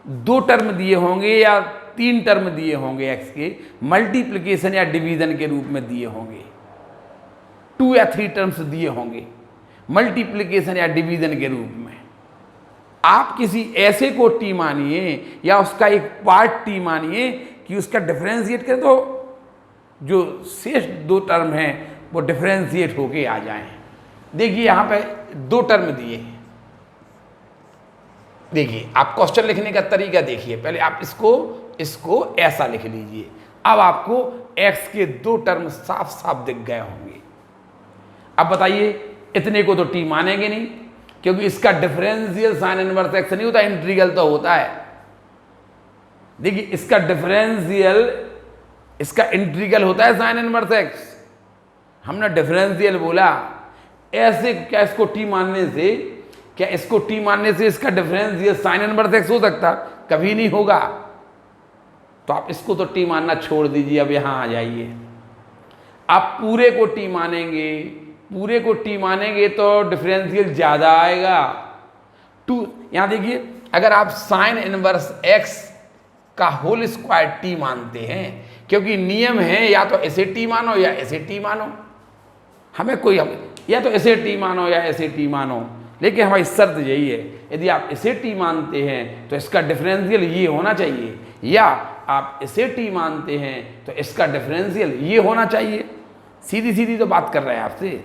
दो टर्म दिए होंगे या तीन टर्म दिए होंगे, x के मल्टीप्लिकेशन या डिवीजन के रूप में दिए होंगे। 2 या 3 टर्म्स दिए होंगे मल्टीप्लिकेशन या डिवीजन के रूप में। आप किसी ऐसे को टी मानिए या उसका एक पार्ट टी मानिए कि उसका डिफरेंशिएट करें तो जो शेष 2 टर्म हैं वो डिफरेंशिएट होके आ जाएं। देखिए यहाँ पे 2 टर्म दिए हैं। देखिए आप क्वेश्चन लिखने का तरीका देखिए, पहले आप इसको ऐसा लिख लीजिए। अब आपको x के 2 टर्म साफ साफ दिख गए होंगे। अब बताइए, इतने को तो t मानेंगे नहीं क्योंकि इसका डिफरेंशियल साइन इनवर्स x नहीं होता, इंटीग्रल तो होता है। देखिए इसका इंटीग्रल होता है साइन इनवर्स x। हमने डिफरेंशियल बोला, ऐसे क्या इसको t मानने से इसका डिफरेंशियल साइन इनवर्स x हो सकता? कभी नहीं होगा। तो आप इसको तो t मानना छोड़ दीजिए। अब यहां आ जाइए, आप पूरे को t मानेंगे तो डिफरेंशियल ज्यादा आएगा। 2 यहां देखिए, अगर आप साइन इनवर्स x का होल स्क्वायर t मानते हैं, क्योंकि नियम है या तो ऐसे t मानो या ऐसे t मानो, या तो ऐसे t मानो या ऐसे t मानो, लेकिन हमारी शर्त यही है, यदि आप इसे t मानते हैं तो इसका डिफरेंशियल ये होना चाहिए, या आप इसे t मानते हैं तो इसका डिफरेंशियल ये होना चाहिए। सीधी सीधी तो बात कर रहे हैं आपसे।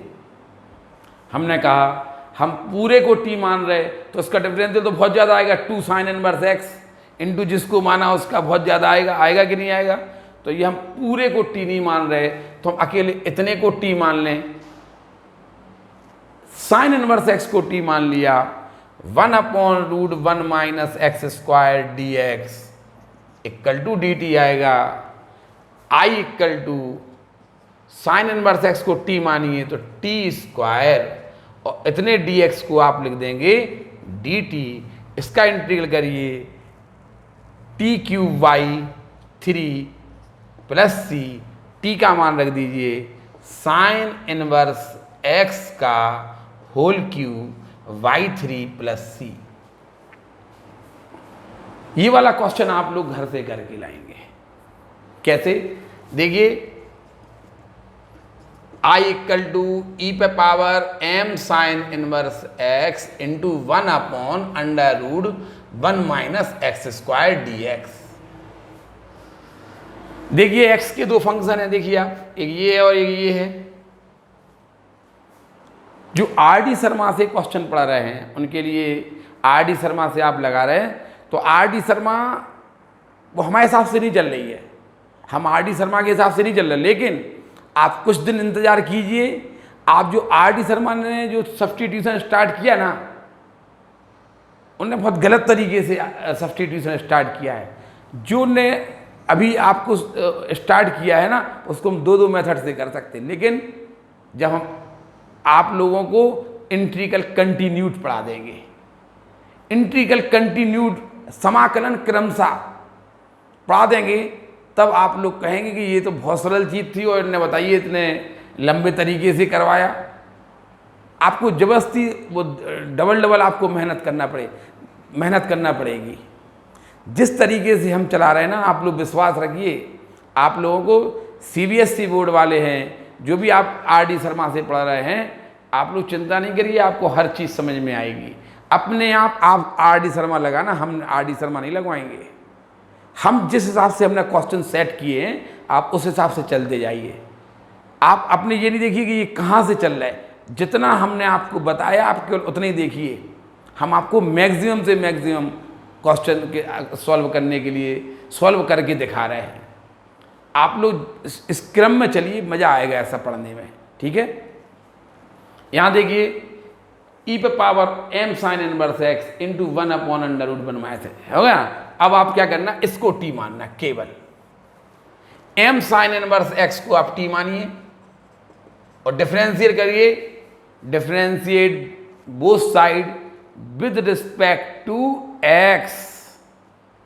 हमने कहा हम पूरे को t मान रहे तो इसका डिफरेंशियल तो बहुत ज़्यादा आएगा, 2 साइन इनवर्स x इंटू जिसको माना उसका बहुत ज़्यादा आएगा कि नहीं आएगा? तो ये हम पूरे को t नहीं मान रहे तो हम अकेले इतने को t मान लें। साइन इनवर्स x को t मान लिया, 1/√1 minus x square d x equal to d t आएगा। I equal to sine inverse x को t मानिए तो t स्क्वायर और इतने dx को आप लिख देंगे dt। इसका इंटीग्रल करिए, t³ 3 प्लस c, t का मान रख दीजिए साइन इनवर्स x का whole cube y3 plus c। ये वाला क्वेश्चन आप लोग घर से करके लाएंगे। कैसे? देखिए, I इक्वल टू ई पे power m sign inverse x into 1/√1 minus x square d x. देखिए x के 2 फंक्शन हैं, देखिए आप, एक ये है और एक ये है। जो R.D. शर्मा से क्वेश्चन पढ़ा रहे हैं उनके लिए R.D. शर्मा से आप लगा रहे हैं तो R.D. शर्मा वो हमारे हिसाब से नहीं चल रही है, हम R.D. शर्मा के हिसाब से नहीं चल रहे, लेकिन आप कुछ दिन इंतजार कीजिए। आप जो R.D. शर्मा ने जो सब्स्टिट्यूशन स्टार्ट किया ना, उन्होंने बहुत गलत तरीके से सब्स्टिट्यूशन स्टार्ट किया है। जो ने अभी आपको स्टार्ट किया है ना, उसको हम 2 मेथड से कर सकते हैं, लेकिन जब हम आप लोगों को इंटीग्रल कंटिन्यूड पढ़ा देंगे, इंटीग्रल कंटिन्यूड समाकलन क्रमशः पढ़ा देंगे, तब आप लोग कहेंगे कि ये तो बहुत सरल चीज़ थी और इन्हें बताइए इतने लंबे तरीके से करवाया। आपको जबरदस्ती वो डबल आपको मेहनत करना पड़ेगी। जिस तरीके से हम चला रहे हैं ना, आप लोग विश्वास रखिए, आप लोगों को CBSE बोर्ड वाले हैं, जो भी आप R.D. शर्मा से पढ़ रहे हैं, आप लोग चिंता नहीं करिए, आपको हर चीज़ समझ में आएगी। अपने आप R.D. शर्मा लगाना, हम R.D. शर्मा नहीं लगवाएंगे। हम जिस हिसाब से हमने क्वेश्चन सेट किए हैं, आप उस हिसाब से चलते जाइए। आप अपने ये नहीं देखिए कि ये कहाँ से चल रहा है, जितना हमने आपको बताया आप केवल उतना ही देखिए। हम आपको मैक्सिमम से मैक्सिमम क्वेश्चन के सॉल्व करने के लिए सॉल्व करके दिखा रहे हैं। आप लोग इस क्रम में चलिए, मज़ा आएगा ऐसा पढ़ने में, ठीक है। यहाँ देखिए, ई पे power m sign inverse x into 1/√1 minus हो गया। अब आप क्या करना, इसको t मानना, केवल m साइन इनवर्स x को आप t मानिए और डिफरेंशिएट करिए, differentiate both side with respect to x।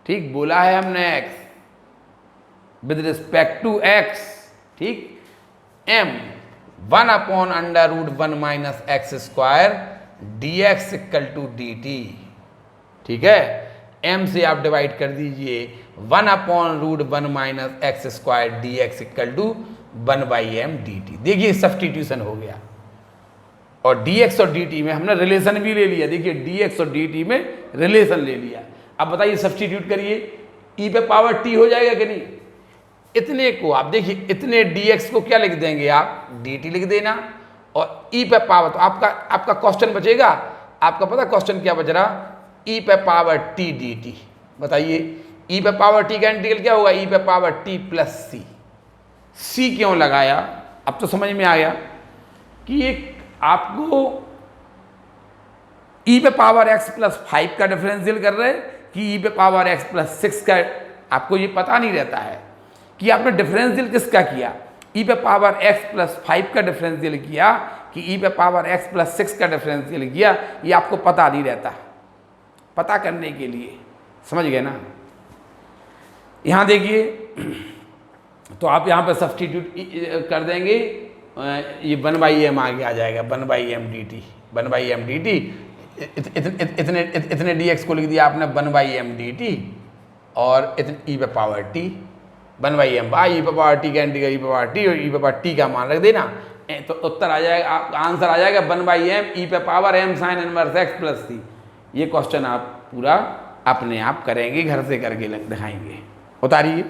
ठीक बोला है हमने, x with respect to x, ठीक। m 1/√1 minus x square d x equal to d t, ठीक है। m से आप डिवाइड कर दीजिए, 1/√1 minus x square d x equal to 1/m/dt। देखिए सब्स्टिट्यूशन हो गया, और dx और dt में हमने रिलेशन भी ले लिया। देखिए dx और dt में रिलेशन ले लिया। अब बताइए सब्स्टिट्यूट करिए, e पे पावर t हो जाएगा कि नहीं। इतने को आप देखिए, इतने dx को क्या लिख देंगे आप, dt लिख देना, और e पे पावर, तो आपका क्वेश्चन बचेगा, आपका पता क्वेश्चन क्या बच रहा, e पे पावर t dt। बताइए e पे पावर t का इंटीग्रल क्या होगा, e पे power t plus c। c क्यों लगाया, अब तो समझ में आ गया कि एक आपको e पे पावर x प्लस 5 का डिफरेंशियल कर रहे हैं कि e पे पावर x प्लस 6 का, आपको ये पता नहीं रहता है कि आपने डिफरेंशियल किसका किया, e पे पावर x प्लस 5 का डिफरेंशियल किया कि e पे पावर x प्लस 6 का डिफरेंशियल किया, ये आपको पता नहीं रहता। पता करने के लिए, समझ गए ना। यहाँ देखिए, तो आप यहाँ पर सब्स्टिट्यूट कर देंगे, ये 1/m आगे आ जाएगा, 1/m/dt, 1/m/dt। इतने dx को लिख दिया आपने 1/m/dt, और इतने e पे पावर t, 1/m e पे पावर t का इंटीग्रल e पे पावर t, और e पे पावर t का मान रख देना, तो उत्तर आ जाएगा, आंसर आ जाएगा 1/m e पे power m sin inverse x plus c। ये क्वेश्चन आप पूरा अपने आप करेंगे, घर से करके दिखाएंगे। उतारिए,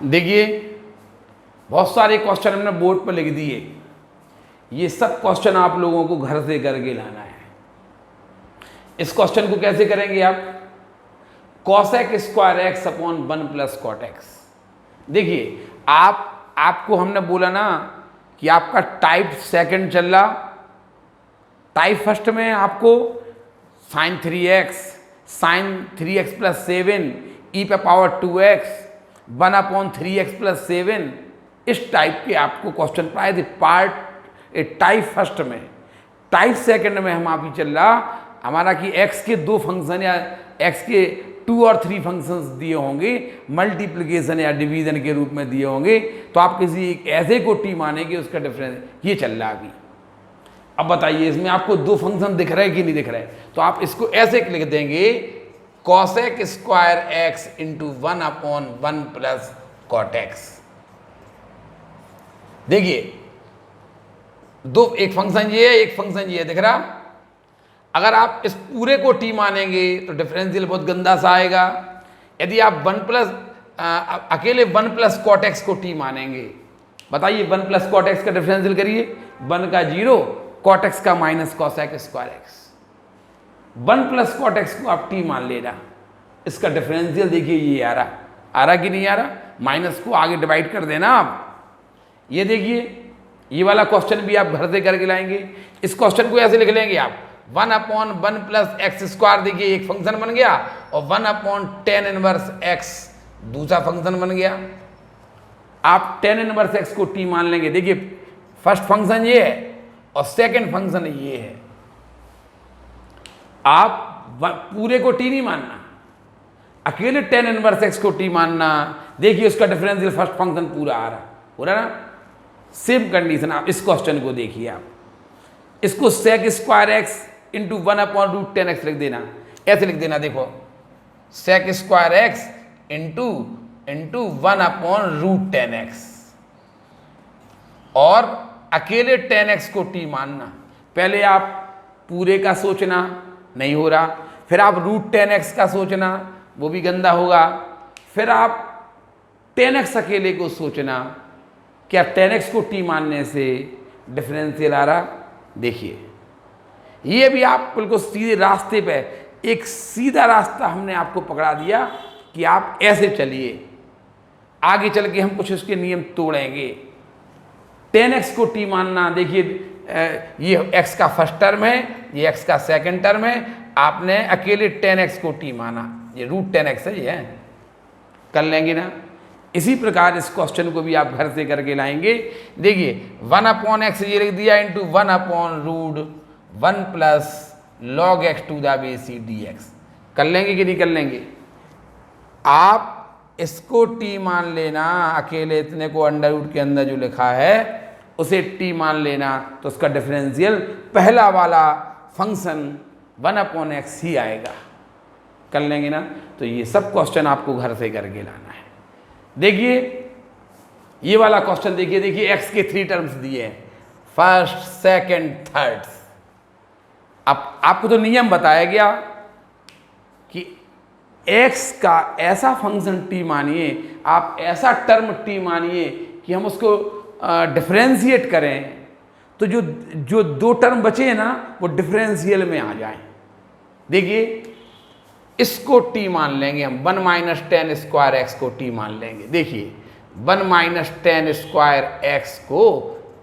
देखिए बहुत सारे क्वेश्चन हमने बोर्ड पर लिख दिए, ये सब क्वेश्चन आप लोगों को घर से करके लाना है। इस क्वेश्चन को कैसे करेंगे आप, cosec square x upon 1 plus cot x. देखिए आपको हमने बोला ना कि आपका टाइप सेकंड चल रहा, टाइप फर्स्ट में आपको sin 3x प्लस 7 e पे पावर 2x 1/3x प्लस 7, इस टाइप के आपको क्वेश्चन पाए थे पार्ट टाइप फर्स्ट में। टाइप सेकंड में हम आप ही चल रहा हमारा कि x के 2 फंक्शन या x के 2 और 3 फंक्शंस दिए होंगे, मल्टीप्लिकेशन या डिवीजन के रूप में दिए होंगे, तो आप किसी एक ऐसे को t मानेंगे, उसका डिफरेंस ये चल रहा अभी। अब बताइए इसमें आपको 2 फंक्शन दिख रहे हैं कि नहीं दिख रहे, तो आप इसको ऐसे लिख देंगे cosec square x into 1/1 plus cot x. देखिए एक फंक्शन ये है, एक फंक्शन ये है, दिख रहा। अगर आप इस पूरे को t मानेंगे तो डिफरेंशियल बहुत गंदा सा आएगा। यदि आप 1 प्लस अकेले 1 प्लस कॉट एक्स को t मानेंगे, बताइए 1 प्लस कॉट एक्स का डिफरेंशियल करिए, 1 का 0, कॉट एक्स का minus cosec square x. 1 plus cot x को आप t मान लेना, इसका डिफरेंशियल देखिए ये आ रहा कि नहीं आ रहा, माइनस को आगे डिवाइड कर देना आप। ये देखिए ये वाला क्वेश्चन भी आप घर से करके लाएंगे। इस क्वेश्चन को ऐसे लिख लेंगे आप 1/1 प्लस एक्स स्क्वायर, देखिए एक फंक्शन बन गया, और 1/tan इनवर्स x दूसरा फंक्शन बन गया। आप tan इनवर्स x को t मान लेंगे। देखिए फर्स्ट फंक्शन ये है और सेकंड फंक्शन ये है। आप पूरे को t नहीं मानना, अकेले tan इनवर्स x को t मानना। देखिए उसका डिफरेंशियल फर्स्ट फंक्शन पूरा आ रहा, हो रहा ना। सेम कंडीशन आप इस क्वेश्चन को देखिए, आप इसको sec square x into 1/√tan x लिख देना, ऐसे लिख देना। देखो sec square x into 1/√tan x, और अकेले tan x को t मानना। पहले आप पूरे का सोचना, नहीं हो रहा, फिर आप √tan x का सोचना, वो भी गंदा होगा, फिर आप tan x अकेले को सोचना, क्या tan x को t मानने से डिफरेंशियल आ रहा। देखिए ये भी आप बिल्कुल सीधे रास्ते पे, एक सीधा रास्ता हमने आपको पकड़ा दिया कि आप ऐसे चलिए, आगे चल के हम कुछ उसके नियम तोड़ेंगे। tan x को t मानना, देखिए ये x का फर्स्ट टर्म है, ये x का सेकंड टर्म है, आपने अकेले tan x को t माना, ये √tan x है, ये है, कर लेंगे ना। इसी प्रकार इस क्वेश्चन को भी आप घर से करके लाएंगे। देखिए 1/x ये लिख दिया into 1/√1 plus log x to the base c dx। कर लेंगे कि नहीं कर लेंगे। आप इसको t मान लेना, अकेले इतने को अंडर रूट के अंदर जो लिखा है उसे t मान लेना, तो उसका डिफरेंशियल पहला वाला फंक्शन 1/x ही आएगा। कर लेंगे ना? तो ये सब क्वेश्चन आपको घर से करके लाना है। देखिए ये वाला क्वेश्चन देखिए x के 3 टर्म्स दिए हैं, फर्स्ट, सेकंड, थर्ड। अब आपको तो नियम बताया गया कि x का ऐसा फंक्शन t मानिए, आप ऐसा टर्म t मानिए कि हम उसको डिफरेंशिएट करें तो जो 2 टर्म बचे हैं ना वो डिफरेंशियल में आ जाएं। देखिए इसको t मान लेंगे हम, 1 माइनस टेन स्क्वायर एक्स को t मान लेंगे। देखिए 1 माइनस टेन स्क्वायर एक्स को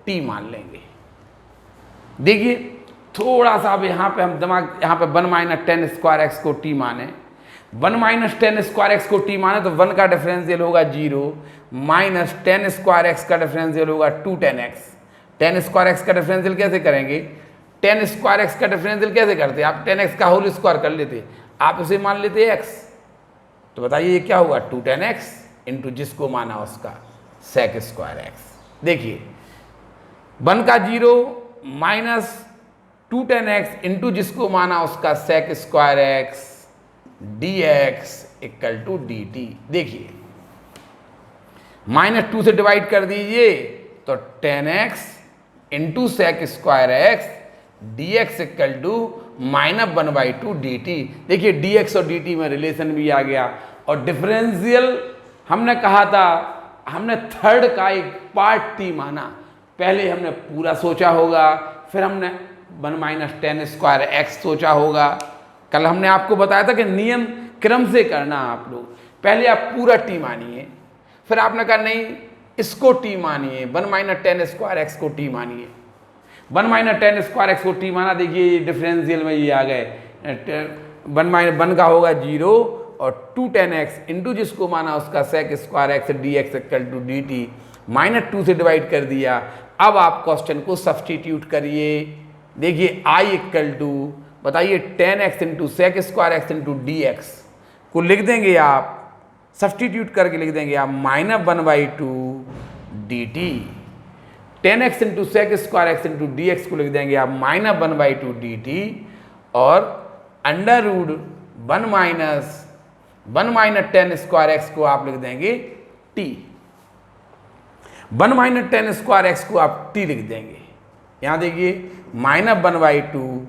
t मान लेंगे। देखिए थोड़ा सा अब यहाँ पे हम दिमाग, यहाँ पे 1 माइनस टेन स्क्वायर एक्स को t माने, 1 माइनस टेन स्क्वायर एक्स को t माने तो 1 का डिफरेंशियल होगा 0, माइनस टेन स्क्वायर एक्स का डिफरेंशियल होगा 2 ten x. Ten square x का डिफरेंशियल कैसे करेंगे? टेन स्क्वायर एक्स का डिफरेंशियल कैसे करते? आप 10x का होल स्क्वायर कर लेते, आप इसे मान लेते x, तो बताइए ये क्या हुआ? 2 टेन एक्स इंटू जिसको माना उसका सेक स्क्वायर एक्स। देखिए 1 का 0 माइनस 2 टेन एक्स इंटू जिसको माना उसका sec square x dx equal to dt। देखिए -2 से डिवाइड कर दीजिए तो 10x into sec square x dx equal to -1/2 dt। देखिए dx और dt में रिलेशन भी आ गया, और डिफरेंशियल हमने कहा था, हमने थर्ड का एक पार्ट t माना। पहले हमने पूरा सोचा होगा, फिर हमने 1 माइनस टेन स्क्वायर एक्स सोचा होगा। कल हमने आपको बताया था कि नियम क्रम से करना आप लोग, पहले आप पूरा t मानिए, फिर आपने कहा नहीं इसको t मानिए, 1 माइनस टेन स्क्वायर एक्स को t मानिए। 1 माइनस टेन स्क्वायर एक्स को t माना, देखिए डिफरेंशियल में ये आ गए, 1 का होगा 0 और 2 टेन एक्स इंटू जिसको माना उसका sec square x dx equal to dt, -2 से डिवाइड कर दिया। अब आप क्वेश्चन को सब्सटीट्यूट करिए। देखिए i इक्वल टू, बताइए 10x into sec square x into dx को लिख देंगे आप, सब्सटीट्यूट करके लिख देंगे आप -1/2 dt। 10x into sec square x into dx को लिख देंगे आप -1/2 dt, और under root 1 minus tan square x को आप लिख देंगे t। 1 minus tan square x को आप t लिख देंगे। यहाँ देखिए -1/2,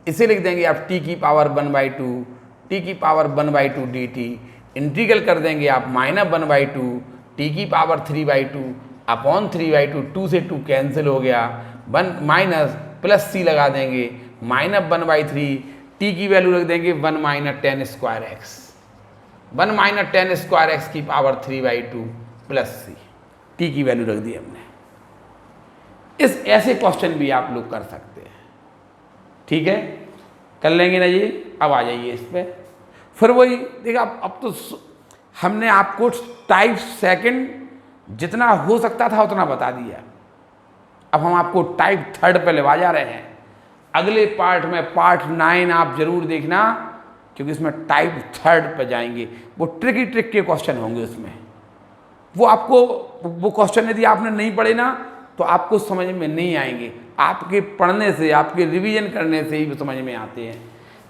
इसे लिख देंगे आप t की पावर 1/2, t की पावर 1/2 dt। इंटीग्रल कर देंगे आप -1/2 t की पावर 3/2 अपॉन 3/2, 2 से 2 कैंसिल हो गया, 1 माइनस प्लस c लगा देंगे, -1/3 t की वैल्यू रख देंगे 1 minus tan square x, 1 minus tan square x की पावर 3/2 प्लस c, t की वैल्यू रख दी हमने। इस ऐसे क्वेश्चन भी आप लोग कर सकते हैं, ठीक है? कर लेंगे ना जी? अब आ जाइए इस पे, फिर वही देखा। अब तो हमने आपको टाइप सेकंड जितना हो सकता था उतना बता दिया, अब हम आपको टाइप थर्ड पे लेवा जा रहे हैं। अगले पार्ट में पार्ट 9 आप जरूर देखना, क्योंकि इसमें टाइप थर्ड पे जाएंगे, वो ट्रिक के क्वेश्चन होंगे उसमें। वो आपको वो क्वेश्चन यदि आपने नहीं पढ़े ना तो आपको समझ में नहीं आएंगे, आपके पढ़ने से, आपके रिवीजन करने से ही समझ में आते हैं।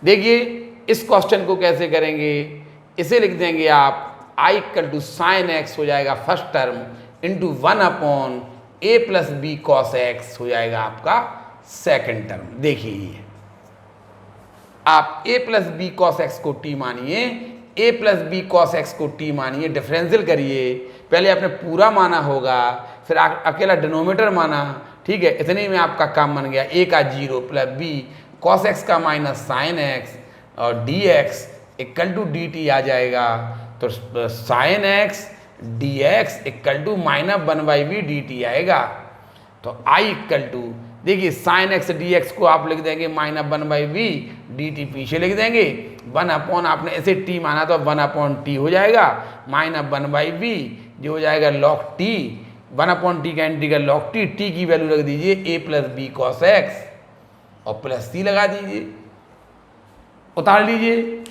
देखिए इस क्वेश्चन को कैसे करेंगे, इसे लिख देंगे आप i equal to sine x हो जाएगा first term into 1/a plus b cos x हो जाएगा आपका सेकंड टर्म। देखिए आप a plus b cos x को t मानिए, a plus b cos x को t मानिए, डिफरेंशियल करिए। पहले आपने पूरा माना होगा, फिर अकेला डिनोमिनेटर माना, ठीक है? इतने में आपका काम बन गया। a का 0 प्लस b कॉस एक्स का माइनस साइन एक्स और dx इक्वल टू dt आ जाएगा। तो sine x dx equal to -1/v dt आएगा। तो i इक्वल टू, देखिए साइन एक्स dx को आप लिख देंगे -1/v dt, पीछे लिख देंगे 1 अपॉन, आपने ऐसे t माना तो 1/t हो जाएगा, -1/v जो हो जाएगा log t, 1/t का इंटीग्रल log t, t की वैल्यू रख दीजिए a plus b cos x और प्लस c लगा दीजिए, उतार लीजिए।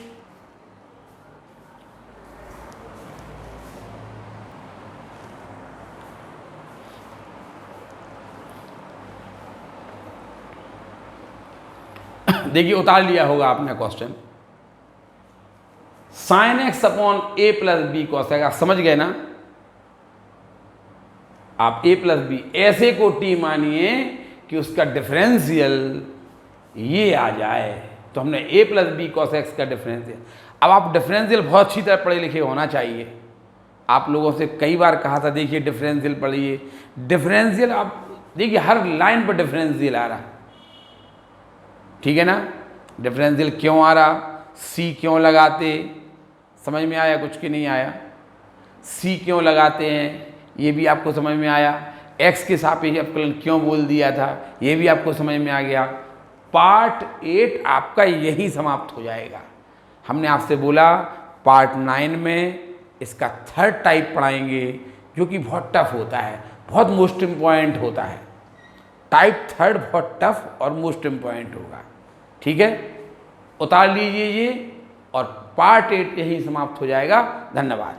देखिए उतार लिया होगा आपने क्वेश्चन, साइन एक्स अपॉन ए प्लस बी कॉस एक्स, आप समझ गए ना। आप ए प्लस बी ऐसे को टी मानिए कि उसका डिफरेंशियल ये आ जाए, तो हमने ए प्लस बी कॉस एक्स का डिफरेंशियल। अब आप डिफरेंशियल बहुत अच्छी तरह पढ़े लिखे होना चाहिए। आप लोगों से कई बार कहा था देखिए डिफरेंशियल पढ़िए, डिफरेंशियल आप देखिए हर लाइन पर डिफरेंशियल आ रहा, ठीक है ना। डिफरेंशियल क्यों आ रहा, सी क्यों लगाते, समझ में आया कुछ कि नहीं आया। सी क्यों लगाते हैं ये भी आपको समझ में आया। एक्स के सापेक्ष अवकलन क्यों बोल दिया था ये भी आपको समझ में आ गया। पार्ट 8 आपका यही समाप्त हो जाएगा। हमने आपसे बोला पार्ट 9 में इसका थर्ड टाइप पढ़ाएंगे जो कि बहुत टफ होता है, बहुत मोस्ट इम्पॉर्टेंट होता है। टाइप थर्ड बहुत टफ और मोस्ट इम्पॉर्टेंट होगा, ठीक है। उतार लीजिए ये, और पार्ट 8 यही समाप्त हो जाएगा। धन्यवाद।